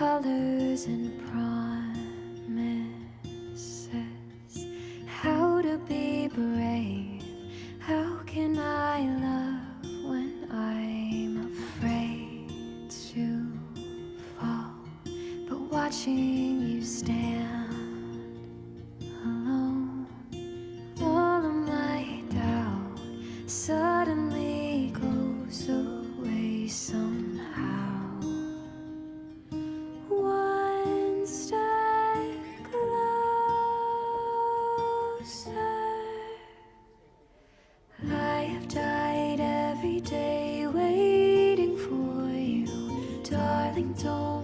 colors and promises. How to be brave, how can I love when I'm afraid to fall? But watching you stand alone, all of my doubt suddenly goes away somehow. One step closer. I have died every day waiting for you, darling, don't